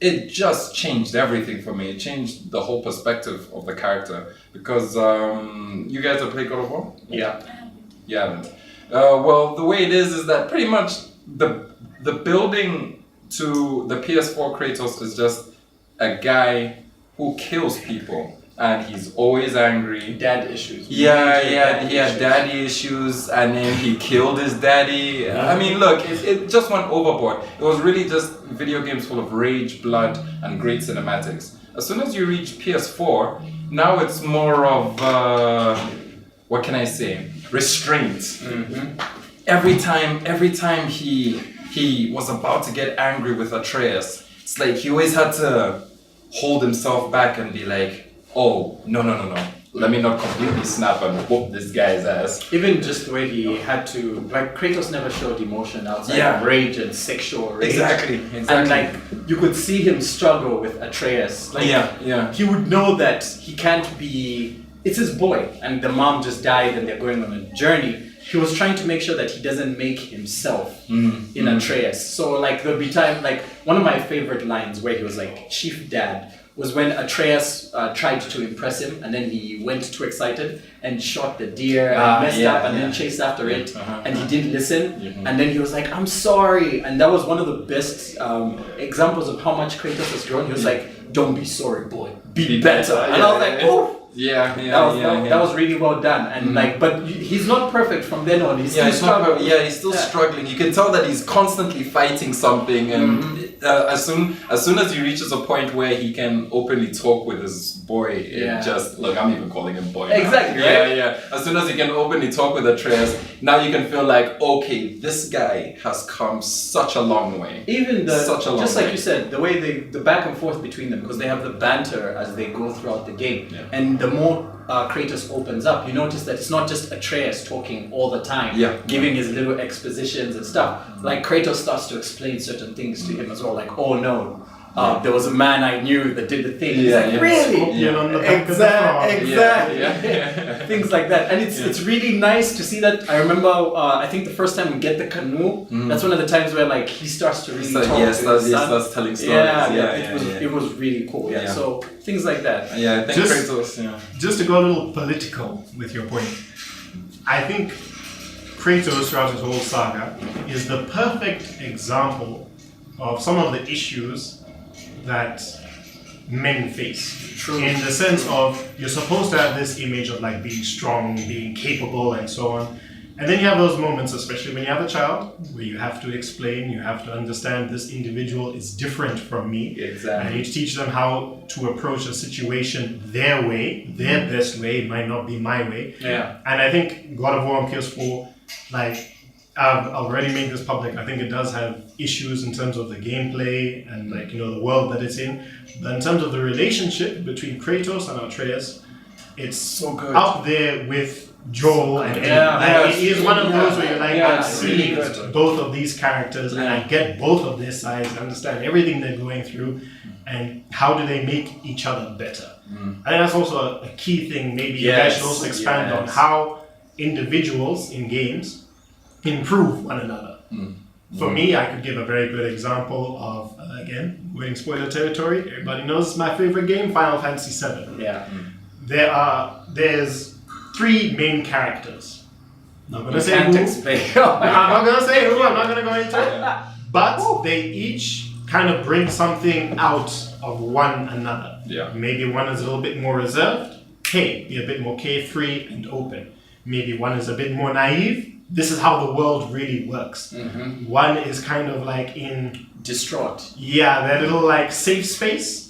it just changed everything for me. It changed the whole perspective of the character because you guys have played God of War? Yeah. You haven't. Well, the way it is that pretty much the building to the PS4 Kratos is just a guy who kills people. And he's always angry. Dad issues. Yeah, he had daddy issues, and then he killed his daddy. I mean, look, it just went overboard. It was really just video games full of rage, blood, and great cinematics. As soon as you reach PS4, now it's more of, what can I say, restraint. Mm-hmm. Every time he was about to get angry with Atreus, it's like he always had to hold himself back and be like, oh, no. Let me not completely snap and whoop this guy's ass. Even just the way he had to, like, Kratos never showed emotion outside of rage and sexual rage. Exactly. And like, you could see him struggle with Atreus. Like, he would know that he can't be, it's his boy, and the mom just died and they're going on a journey. He was trying to make sure that he doesn't make himself in Atreus. So like, there'll be time, like, one of my favorite lines where he was like, Chief Dad, was when Atreus tried to impress him, and then he went too excited and shot the deer and messed up and then chased after it, and he didn't listen, and then he was like, I'm sorry, and that was one of the best examples of how much Kratos has grown. He was like, don't be sorry, boy, be better. And I was like, oh! That was really well done, and like, but he's not perfect from then on. He's still struggling. He's still struggling. You can tell that he's constantly fighting something, and as soon as he reaches a point where he can openly talk with his boy, just look, I'm even calling him boy. Exactly. Now. Right? Yeah. As soon as he can openly talk with Atreus, now you can feel like, okay, this guy has come such a long way. Even like you said, the way the back and forth between them, because they have the banter as they go throughout the game, and the more Kratos opens up, you notice that it's not just Atreus talking all the time, giving his little expositions and stuff. Like, Kratos starts to explain certain things to him as well, like, oh no, there was a man I knew that did the thing. He's like, really? Exactly. Things like that. And it's really nice to see that. I remember, I think the first time we get the canoe, that's one of the times where like he starts to really talk to his son. Starts telling stories. It was really cool. So things like that. Yeah, I think Kratos, Just to go a little political with your point, I think Kratos throughout his whole saga is the perfect example of some of the issues that men face. True. In the sense of, you're supposed to have this image of like being strong, being capable, and so on. And then you have those moments, especially when you have a child, where you have to explain, you have to understand this individual is different from me. Exactly. And you teach them how to approach a situation their way, their best way. It might not be my way. Yeah. And I think God of War on PS4, like, I've already made this public. I think it does have issues in terms of the gameplay and like, the world that it's in. But in terms of the relationship between Kratos and Atreus, it's so good. Up there with Joel and Ellie. It is one of those where you're like, I'm seeing both of these characters and I get both of their sides, I understand everything they're going through, and how do they make each other better. I think that's also a key thing. Maybe you guys should also expand on how individuals in games improve one another. For me, I could give a very good example of, again, we're in spoiler territory. Everybody knows it's my favorite game, Final Fantasy VII. There's 3 main characters. Not gonna say who. I'm not gonna say who. I'm not gonna go into it. But they each kind of bring something out of one another. Maybe one is a little bit more reserved. Be a bit more carefree and open. Maybe one is a bit more naive. This is how the world really works. One is kind of like in distraught. That little like safe space.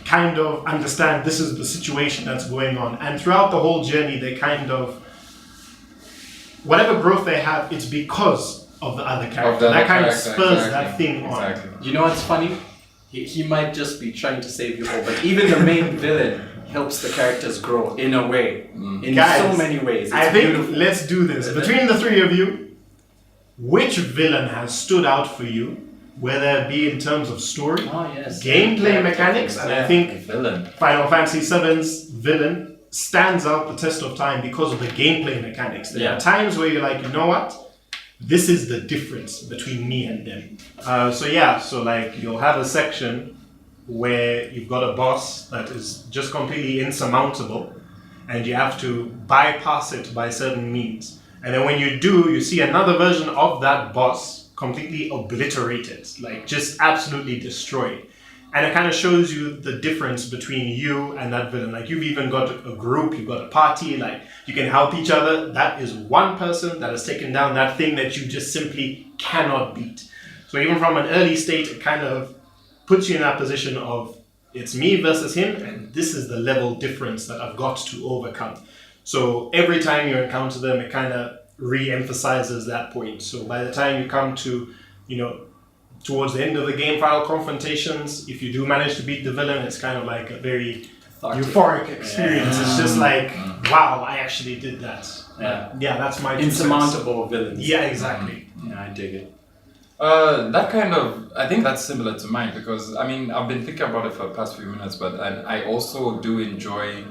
Kind of understand this is the situation that's going on. And throughout the whole journey, they kind of, whatever growth they have, it's because of the other character. That kind of spurs that thing on. You know what's funny? He might just be trying to save you all, but even the main villain helps the characters grow in a way. In so many ways. I think let's do this. Between the 3 of you, which villain has stood out for you, whether it be in terms of story, gameplay mechanics, and I think Final Fantasy VII's villain stands out the test of time because of the gameplay mechanics. There are times where you're like, you know what? This is the difference between me and them. So like you'll have a section where you've got a boss that is just completely insurmountable, and you have to bypass it by certain means. And then when you do, you see another version of that boss completely obliterated, like just absolutely destroyed. And it kind of shows you the difference between you and that villain. Like, you've even got a group, you've got a party, like you can help each other. That is one person that has taken down that thing that you just simply cannot beat. So even from an early state, it kind of puts you in that position of, it's me versus him, and this is the level difference that I've got to overcome. So every time you encounter them, it kind of re-emphasizes that point. So by the time you come to, towards the end of the game, final confrontations, if you do manage to beat the villain, it's kind of like a very euphoric experience. It's just like, wow, I actually did that. Yeah, that's my insurmountable villains. Yeah, exactly. Yeah, I dig it. That kind of, I think that's similar to mine, because I mean, I've been thinking about it for the past few minutes, but I also do enjoy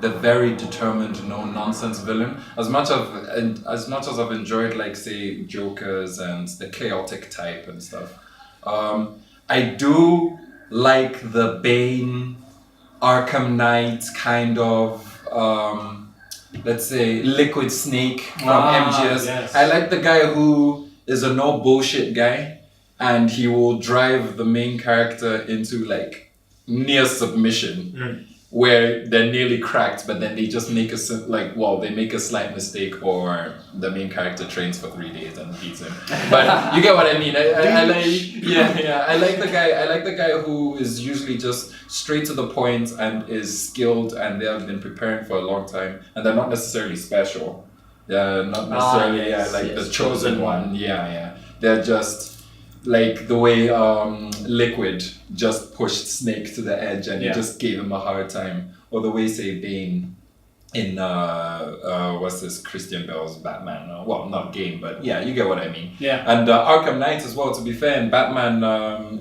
the very determined, no-nonsense villain. As much as I've enjoyed, like, say, Jokers and the chaotic type and stuff, I do like the Bane, Arkham Knight kind of, let's say, Liquid Snake from MGS. Yes. I like the guy who is a no bullshit guy, and he will drive the main character into like near submission, where they're nearly cracked, but then they just make they make a slight mistake, or the main character trains for 3 days and beats him. But you get what I mean. I like the guy who is usually just straight to the point and is skilled, and they have been preparing for a long time, and they're not necessarily special. Yeah, not necessarily the chosen one. Yeah. They're just like the way Liquid just pushed Snake to the edge and he just gave him a hard time. Or the way, say, Bane in Christian Bale's Batman. Well, not game, but yeah, you get what I mean. Yeah. And Arkham Knight as well, to be fair, in Batman,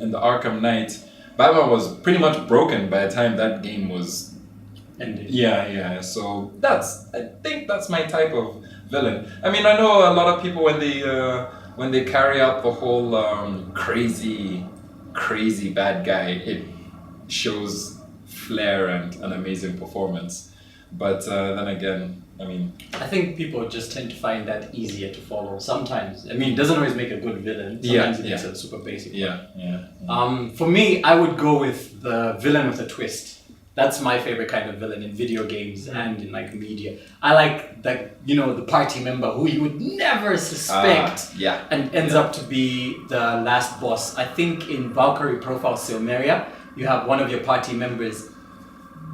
in the Arkham Knight, Batman was pretty much broken by the time that game was ended. Yeah. So I think that's my type of villain. I mean, I know a lot of people when they carry out the whole crazy bad guy, it shows flair and an amazing performance. But then again, I mean, I think people just tend to find that easier to follow. Sometimes, I mean, it doesn't always make a good villain. Sometimes it makes a super basic one. For me, I would go with the villain with a twist. That's my favorite kind of villain in video games and in like media. I like the party member who you would never suspect and ends up to be the last boss. I think in Valkyrie Profile Silmeria, you have one of your party members.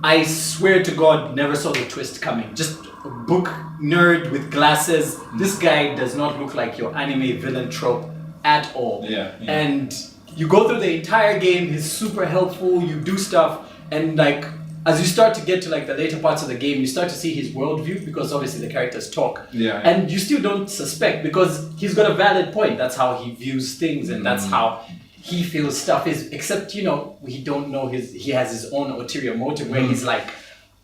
I swear to God, never saw the twist coming. Just a book nerd with glasses. This guy does not look like your anime villain trope at all. Yeah. And you go through the entire game, he's super helpful, you do stuff. And like, as you start to get to like the later parts of the game, you start to see his worldview, because obviously the characters talk. Yeah. And you still don't suspect, because he's got a valid point. That's how he views things, and that's how he feels stuff is. Except, we don't know he has his own ulterior motive where he's like,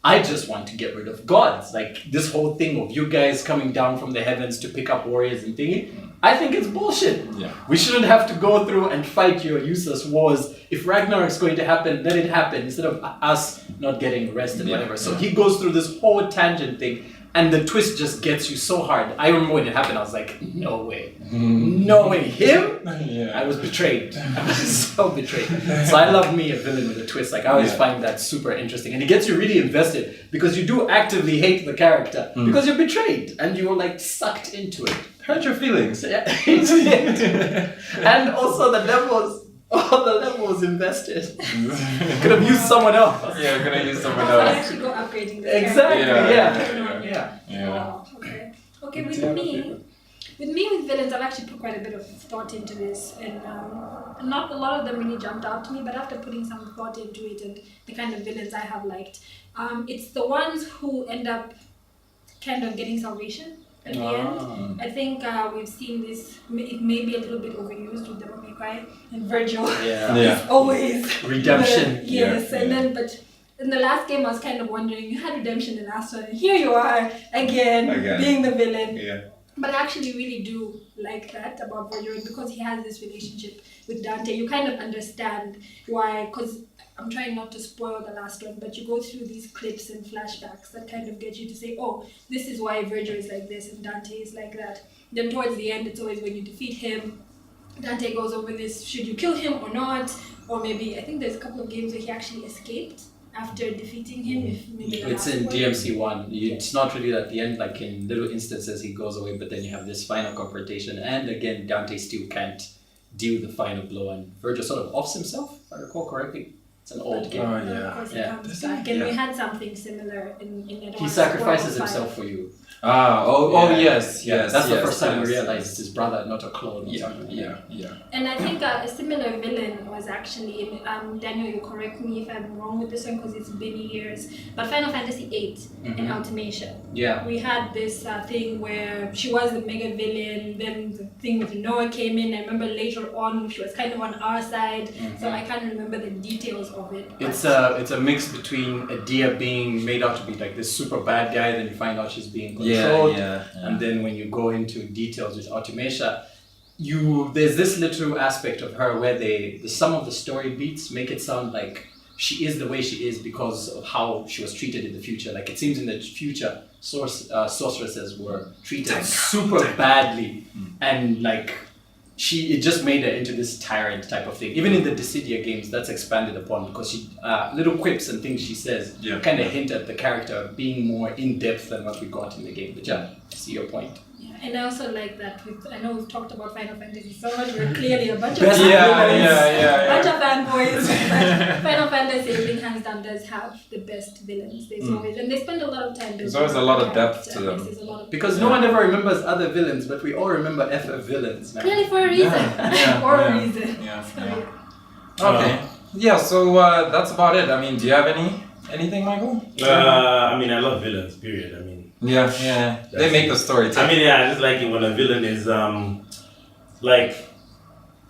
I just want to get rid of gods. Like, this whole thing of you guys coming down from the heavens to pick up warriors and thingy, I think it's bullshit. Yeah. We shouldn't have to go through and fight your useless wars. If Ragnarok's going to happen, let it happen, instead of us not getting rest and whatever. So he goes through this whole tangent thing, and the twist just gets you so hard. I remember when it happened, I was like, no way. No way. Him? Yeah. I was betrayed. I was so betrayed. So I love me a villain with a twist. Like, I always find that super interesting. And it gets you really invested, because you do actively hate the character, because you're betrayed, and you're like sucked into it. Hurt your feelings. Yeah. And also the levels invested. Could have used someone else. Yeah, we're gonna use someone I else. actually go upgrading this Exactly. character. Yeah. Wow, okay, with villains, I've actually put quite a bit of thought into this, and not a lot of them really jumped out to me, but after putting some thought into it and the kind of villains I have liked, it's the ones who end up kind of getting salvation at the end. I think we've seen this, it may be a little bit overused with Devil May Cry and Virgil. It's always redemption. And then, but in the last game I was kind of wondering, you had redemption in the last one, and here you are again. Being the villain. But I actually really do like that about Voyager because he has this relationship with Dante. You kind of understand why, because I'm trying not to spoil the last one, but you go through these clips and flashbacks that kind of get you to say, oh, this is why Virgil is like this and Dante is like that. Then towards the end, it's always when you defeat him, Dante goes over this, should you kill him or not? Or maybe, I think there's a couple of games where he actually escaped after defeating him. If maybe It's in DMC 1. It's not really at the end, like in little instances he goes away, but then you have this final confrontation, and again Dante still can't deal the final blow, and Virgil sort of offs himself, if I recall correctly. It's an old game. Oh, Of course he comes back. And we had something similar in He sacrifices himself for you. Yes. That's the first time we realized it's his brother, not a clone. And I think a similar villain was actually in, Daniel, you correct me if I'm wrong with this one because it's been years, but Final Fantasy VIII in Ultimation. Yeah. We had this thing where she was the mega villain, then the thing with Noah came in. I remember later on she was kind of on our side, so I can't remember the details of it. It's a mix between Adia being made out to be like this super bad guy, then you find out she's being controlled, and then when you go into details with Automata, there's this little aspect of her where some of the story beats make it sound like she is the way she is because of how she was treated in the future. Like it seems in the future, sorceresses were treated super badly, and like it just made her into this tyrant type of thing. Even in the Dissidia games, that's expanded upon because she little quips and things she says kind of hint at the character being more in depth than what we got in the game. But I see your point. Yeah, and I also like that I know we've talked about Final Fantasy so much. We're clearly a bunch of Bunch of fanboys. But Final Fantasy, I think hands down, does have the best villains. There's always, and they spend a lot of time. There's always a lot of depth to them. Because no one ever remembers other villains, but we all remember FF villains now. Clearly for a reason. For a reason. Okay. Yeah, so that's about it. I mean, do you have anything, Michael? I mean, I love villains, period. I mean, they make the story. I mean, I just like it when a villain is like,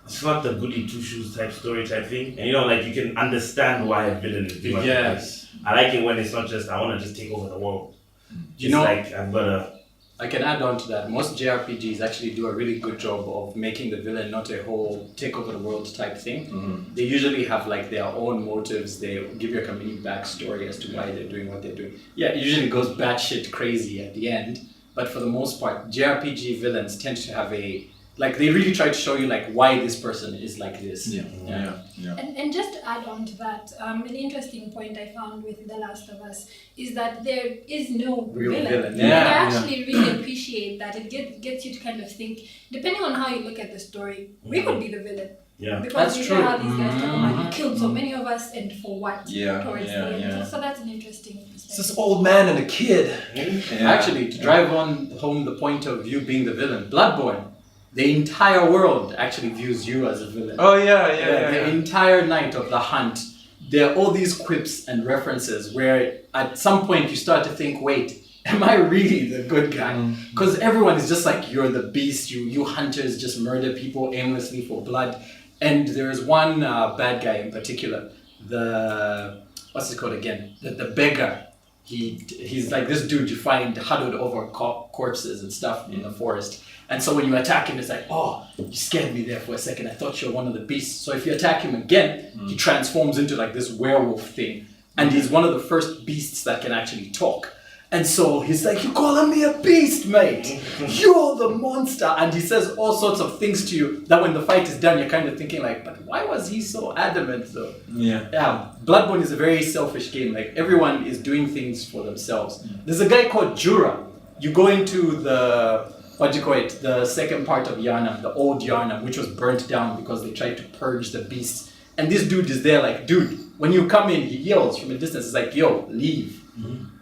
it's not the goody two shoes type story type thing, and like you can understand why a villain is doing Yes. I like it when it's not just I want to just take over the world. Like I've got to. I can add on to that. Most JRPGs actually do a really good job of making the villain not a whole take over the world type thing. They usually have like their own motives. They give you a complete backstory as to why they're doing what they're doing. Yeah, it usually goes batshit crazy at the end. But for the most part, JRPG villains tend to have they really try to show you like why this person is like this. And just to add on to that, an interesting point I found with The Last of Us is that there is no Real villain. I actually really appreciate that. It gets you to kind of think, depending on how you look at the story, we could be the villain. Yeah. Because that's you true. know how these guys talk about you killed so many of us and for what? Towards the end. So that's an interesting perspective. It's this old man and a kid. Actually, to drive home the point of you being the villain, Bloodborne. The entire world actually views you as a villain. The entire night of the hunt, there are all these quips and references where at some point you start to think, wait, am I really the good guy? Because everyone is just like, you're the beast, you hunters just murder people aimlessly for blood. And there is one bad guy in particular, what's it called again? The beggar. He's like this dude you find huddled over corpses and stuff in the forest. And so when you attack him, it's like, oh, you scared me there for a second. I thought you were one of the beasts. So if you attack him again, he transforms into like this werewolf thing. And he's one of the first beasts that can actually talk. And so he's like, you're calling me a beast, mate. You're the monster. And he says all sorts of things to you that when the fight is done, you're kind of thinking like, but why was he so adamant though? Bloodborne is a very selfish game. Like everyone is doing things for themselves. There's a guy called Jura. You go into the second part of Yarnam, the old Yarnam, which was burnt down because they tried to purge the beasts. And this dude is there like, dude, when you come in, he yells from a distance. It's like, yo, leave.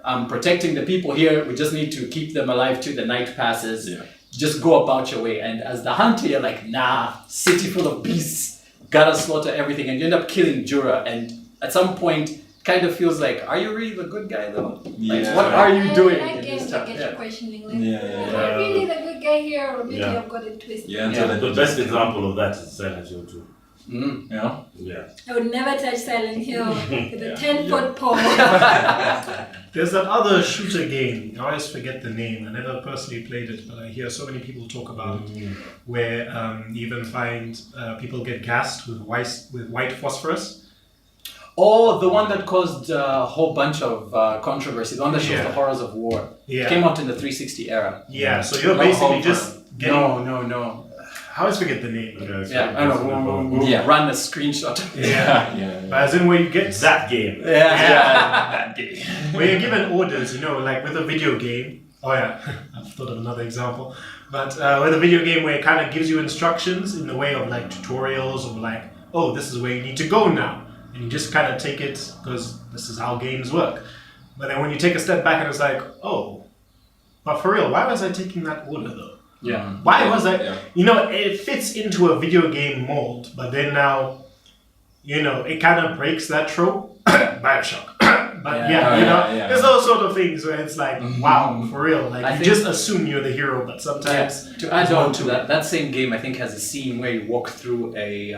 I'm protecting the people here. We just need to keep them alive till the night passes. Just go about your way. And as the hunter, you're like, nah, city full of beasts. Gotta slaughter everything. And you end up killing Jura. And at some point, kind of feels like, are you really the good guy though? Like, what are you doing? I get you questioning. Like, am I really the good guy here, or maybe I've got it twisted? The best example of that is Silent Hill 2. You know? Yeah. I would never touch Silent Hill with a 10-foot pole. There's that other shooter game. I always forget the name. I never personally played it, but I hear so many people talk about it, where you even find people get gassed with white phosphorus. Oh, the one that caused a whole bunch of controversy. The one that shows Yeah. the horrors of war. Yeah. It came out in the 360 era. Yeah, so you're No basically hope just getting... No. I always forget the name. Yeah, I don't know. We'll Yeah. run a screenshot. Yeah. But as in where you get That game. That game. where you're given orders, like with a video game. Oh yeah, I've thought of another example. But with a video game where it kind of gives you instructions in the way of like tutorials or like, oh, this is where you need to go now. And you just kind of take it because this is how games work. But then when you take a step back and it's like, oh, but for real, why was I taking that order though? Yeah. Why was I? Yeah. It fits into a video game mold, but then now, it kind of breaks that trope. Bioshock. But there's all sort of things where it's like, wow, for real. Like, I you think- just assume you're the hero, but sometimes... To add on to that same game I think has a scene where you walk through a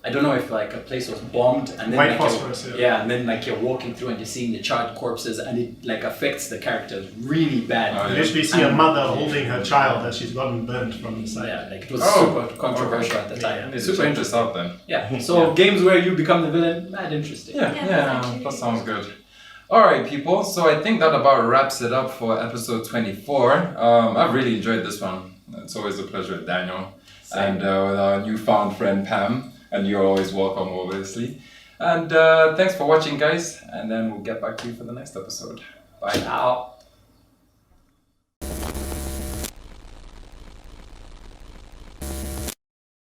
I don't know if like a place was bombed and then White like phosphorus, and then like you're walking through and you're seeing the charred corpses and it like affects the characters really bad. Oh, You yeah. literally see a mother holding her child that she's gotten burnt from the side. Yeah, like it was Oh, super controversial at the time. It's super interesting out then. Yeah. So games where you become the villain, mad interesting. Yeah, that's actually That sounds good. Alright, people, so I think that about wraps it up for episode 24. I've really enjoyed this one. It's always a pleasure, Daniel. And with our newfound friend Pam. And you're always welcome, obviously. And thanks for watching, guys. And then we'll get back to you for the next episode. Bye now.